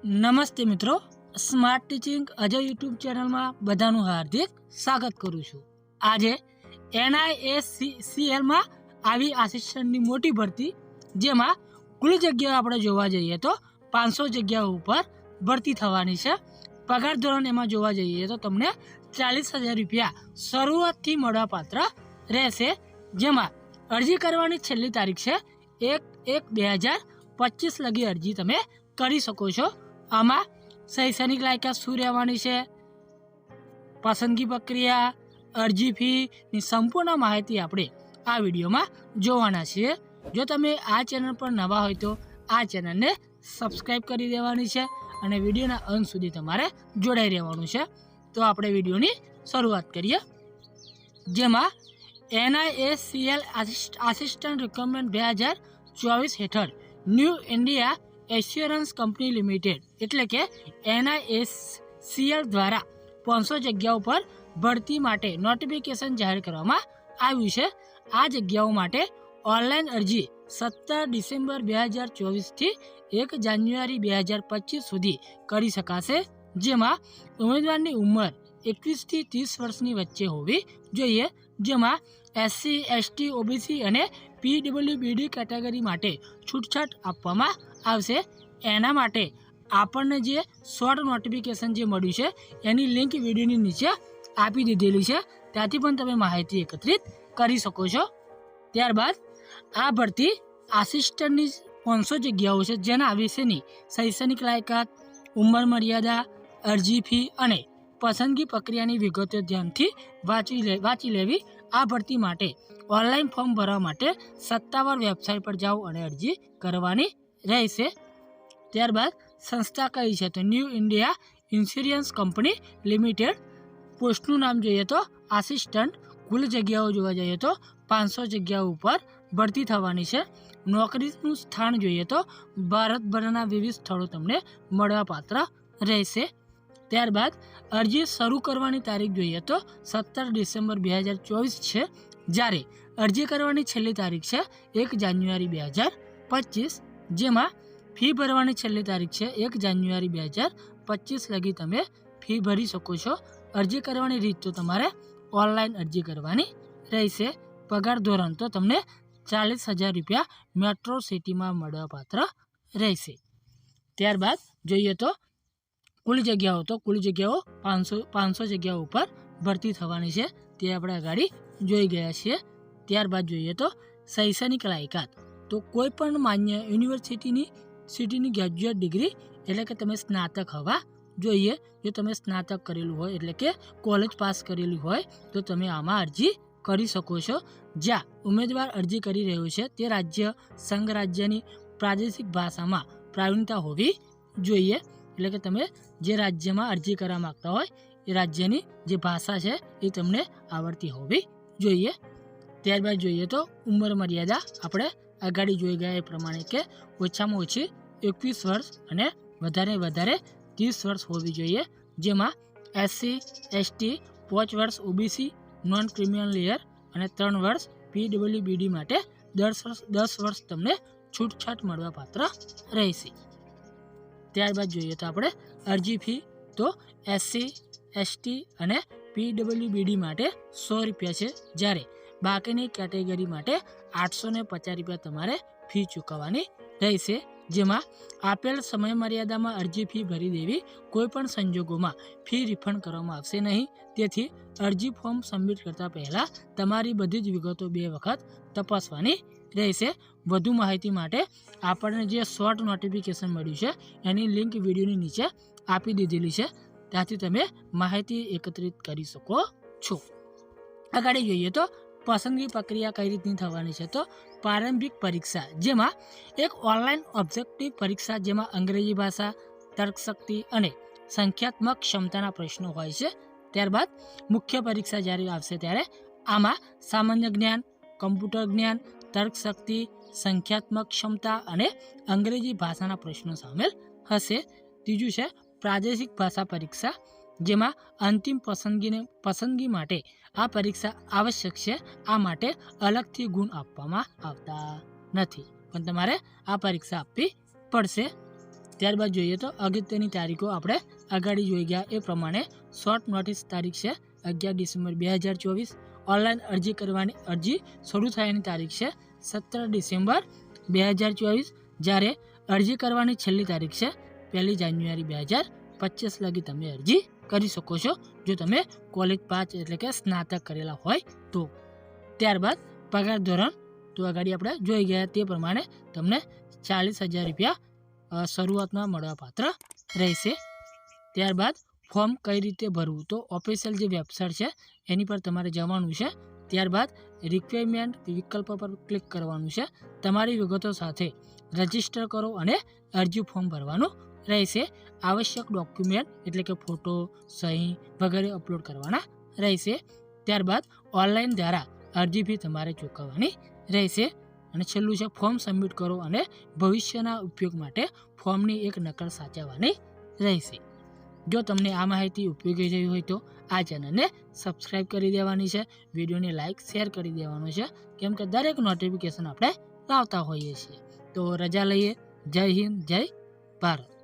નમસ્તે મિત્રો, smart teaching Ajay YouTube ચેનલમાં બધાનું હાર્દિક સ્વાગત કરું છું। આજે NISCLમાં આવી આસિસ્ટન્ટની મોટી ભરતી, જેમાં કુલ જગ્યાઓ આપણે જોવા જઈએ તો 500 જગ્યાઓ ઉપર ભરતી થવાની છે। પગાર ધોરણ એમાં જોવા જઈએ તો તમને 40,000 રૂપિયા શરૂઆતથી મળવાપાત્ર રહેશે, જેમાં અરજી કરવાની છેલ્લી તારીખ છે 1/1/2025 લગી અરજી તમે કરી શકો છો। આમાં શૈક્ષણિક લાયકાત શું રહેવાની છે, પસંદગી પ્રક્રિયા, અરજી ફીની સંપૂર્ણ માહિતી આપણે આ વિડીયોમાં જોવાના છીએ। જો તમે આ ચેનલ પર નવા હોય તો આ ચેનલને સબસ્ક્રાઈબ કરી દેવાની છે અને વિડીયોના અંત સુધી તમારે જોડાઈ રહેવાનું છે। તો આપણે વિડીયોની શરૂઆત કરીએ, જેમાં NISCL આસિસ્ટન્ટ રિક્વાયરમેન્ટ 2024 હેઠળ new India assurance company limited એટલે કે NISCL દ્વારા 500 જગ્યાઓ પર ભરતી માટે નોટિફિકેશન જાહેર કરવામાં આવ્યું છે। આ જગ્યાઓ માટે ઓનલાઈન અરજી 17 ડિસેમ્બર 2024થી 1 જાન્યુઆરી 2025 સુધી કરી શકાશે, જેમાં ઉમેદવારની ઉંમર 21થી 30 વર્ષની વચ્ચે હોવી જોઈએ। જેમાં SC, ST, OBC અને PWBD કેટેગરી માટે છૂટછાટ આપવામાં આવશે। એના માટે આપણને જે શોર્ટ નોટિફિકેશન જે મળ્યું છે એની લિંક વિડીયોની નીચે આપી દીધેલી છે, ત્યાંથી પણ તમે માહિતી એકત્રિત કરી શકો છો। ત્યારબાદ આ ભરતી આસિસ્ટન્ટની 500 જગ્યાઓ છે, જેના વિશેની શૈક્ષણિક લાયકાત, ઉંમર મર્યાદા, અરજી ફી અને પસંદગી પ્રક્રિયાની વિગતો ધ્યાનથી વાંચી લેવી। આ ભરતી માટે ઓનલાઈન ફોર્મ ભરવા માટે સત્તાવાર વેબસાઇટ પર જાઓ અને અરજી કરવાની રહેશે। ત્યારબાદ સંસ્થા કઈ છે તો New India Insurance Company Limited. પોસ્ટનું નામ જોઈએ તો આસિસ્ટન્ટ। કુલ જગ્યાઓ જોવા જઈએ તો 500 જગ્યાઓ ઉપર ભરતી થવાની છે। નોકરીનું સ્થાન જોઈએ તો ભારતભરના વિવિધ સ્થળો તમને મળવાપાત્ર રહેશે। ત્યારબાદ અરજી શરૂ કરવાની તારીખ જોઈએ તો 17 ડિસેમ્બર 2024 છે, જ્યારે અરજી કરવાની છેલ્લી તારીખ છે 1 જાન્યુઆરી 2025, જેમાં ફી ભરવાની છેલ્લી તારીખ છે 1 જાન્યુઆરી 2025 લગી તમે ફી ભરી શકો છો। અરજી કરવાની રીત તો તમારે ઓનલાઈન અરજી કરવાની રહેશે। પગાર ધોરણ તો તમને 40,000 રૂપિયા મેટ્રો સિટીમાં મળવાપાત્ર રહેશે। ત્યારબાદ જોઈએ તો કુલ જગ્યાઓ 500 જગ્યાઓ ઉપર ભરતી થવાની છે, તે આપણે આગળ જોઈ ગયા છીએ। ત્યારબાદ જોઈએ તો શૈક્ષણિક લાયકાત, તો કોઈ પણ માન્ય યુનિવર્સિટીની ગ્રેજ્યુએટ ડિગ્રી એટલે કે તમે સ્નાતક હોવા જોઈએ। જો તમે સ્નાતક કરેલું હોય એટલે કે કોલેજ પાસ કરેલી હોય તો તમે આમાં અરજી કરી શકો છો। જ્યાં ઉમેદવાર અરજી કરી રહ્યો છે તે રાજ્ય, સંઘ રાજ્યની પ્રાદેશિક ભાષામાં પ્રાવીણતા હોવી જોઈએ, એટલે કે તમે જે રાજ્યમાં અરજી કરવા માગતા હોય એ રાજ્યની જે ભાષા છે એ તમને આવડતી હોવી જોઈએ। ત્યારબાદ જોઈએ તો ઉંમર મર્યાદા આપણે આગળ જોઈ ગયા એ પ્રમાણે કે ઓછામાં ઓછી 21 વર્ષ અને વધારે 30 વર્ષ હોવી જોઈએ। જેમાં SC, ST 5 વર્ષ, OBC નોન ક્રિમિનલ લેયર અને 3 વર્ષ PWBD માટે 10 વર્ષ તમને છૂટછાટ મળવાપાત્ર રહેશે। ત્યારબાદ જોઈએ તો આપણે અરજી ફી, તો SC, ST અને PWBD માટે 100 રૂપિયા છે, જ્યારે બાકીની કેટેગરી માટે 850 રૂપિયા તમારે ફી ચૂકવવાની રહેશે। જેમાં આપેલ સમય મર્યાદામાં અરજી ફી ભરી દેવી, કોઈપણ સંજોગોમાં ફી રિફંડ કરવામાં આવશે નહીં। તેથી અરજી ફોર્મ સબમિટ કરતા પહેલાં તમારી બધી જ વિગતો 2 વખત તપાસવાની રહેશે। વધુ માહિતી માટે આપણને જે શોર્ટ નોટિફિકેશન મળ્યું છે એની લિંક વિડીયોની નીચે આપી દીધેલી છે, ત્યાંથી તમે માહિતી એકત્રિત કરી શકો છો। આગળ જોઈએ તો પસંદગી પ્રક્રિયા કઈ રીતની થવાની છે તો પ્રારંભિક પરીક્ષા, જેમાં એક ઓનલાઈન ઓબ્જેક્ટિવ પરીક્ષા, જેમાં અંગ્રેજી ભાષા, તર્કશક્તિ અને સંખ્યાત્મક ક્ષમતાના પ્રશ્નો હોય છે। ત્યારબાદ મુખ્ય પરીક્ષા જ્યારે આવશે ત્યારે આમાં સામાન્ય જ્ઞાન, કમ્પ્યુટર જ્ઞાન, તર્કશક્તિ, સંખ્યાત્મક ક્ષમતા અને અંગ્રેજી ભાષાના પ્રશ્નો સામેલ હશે। ત્રીજું છે પ્રાદેશિક ભાષા પરીક્ષા, જેમાં અંતિમ પસંદગી માટે આ પરીક્ષા આવશ્યક છે। આ માટે અલગથી ગુણ આપવામાં આવતા નથી, પણ તમારે આ પરીક્ષા આપવી પડશે। ત્યારબાદ જોઈએ તો અગત્યની તારીખો આપણે આગળ જોઈ ગયા એ પ્રમાણે શોર્ટ નોટિસ તારીખ છે 11 ડિસેમ્બર 2024. ઓનલાઈન અરજી કરવાની અરજી શરૂ થયાની તારીખ છે 17 ડિસેમ્બર 2024. જ્યારે અરજી કરવાની છેલ્લી તારીખ છે 1 જાન્યુઆરી 2025 લગી તમે અરજી કરી શકો છો જો તમે કોલેજ પાસ એટલે કે સ્નાતક કરેલા હોય તો. ત્યારબાદ પગાર ધોરણ તો આગળ આપણે જોઈ ગયા તે પ્રમાણે તમને 40,000 રૂપિયા શરૂઆતમાં મળવાપાત્ર રહેશે. ત્યારબાદ ફોર્મ કઈ રીતે ભરવું તો ઓફિશિયલ જે વેબસાઇટ છે એની પર તમારે જવાનું છે. ત્યારબાદ રિક્વાયરમેન્ટ વિકલ્પ પર ક્લિક કરવાનું છે. તમારી વિગતો સાથે રજિસ્ટર કરો અને અરજી ફોર્મ ભરવાનું રહેશે. આવશ્યક ડોક્યુમેન્ટ એટલે કે ફોટો, સહી વગેરે અપલોડ કરવાના રહેશે. ત્યારબાદ ઓનલાઈન દ્વારા અરજી ફી તમારે ચૂકવવાની રહેશે. અને છેલ્લું છે ફોર્મ સબમિટ કરો અને ભવિષ્યના ઉપયોગ માટે ફોર્મની એક નકલ સાચવવાની રહેશે. જો તમને આ માહિતી ઉપયોગી થઈ હોય તો આ ચેનલને સબસ્ક્રાઈબ કરી દેવાની છે, વિડીયોને લાઇક શેર કરી દેવાનું છે, કેમ કે દરેક નોટિફિકેશન આપણે લાવતા હોઈએ છીએ. તો રજા લઈએ. જય હિન્દ, જય ભારત.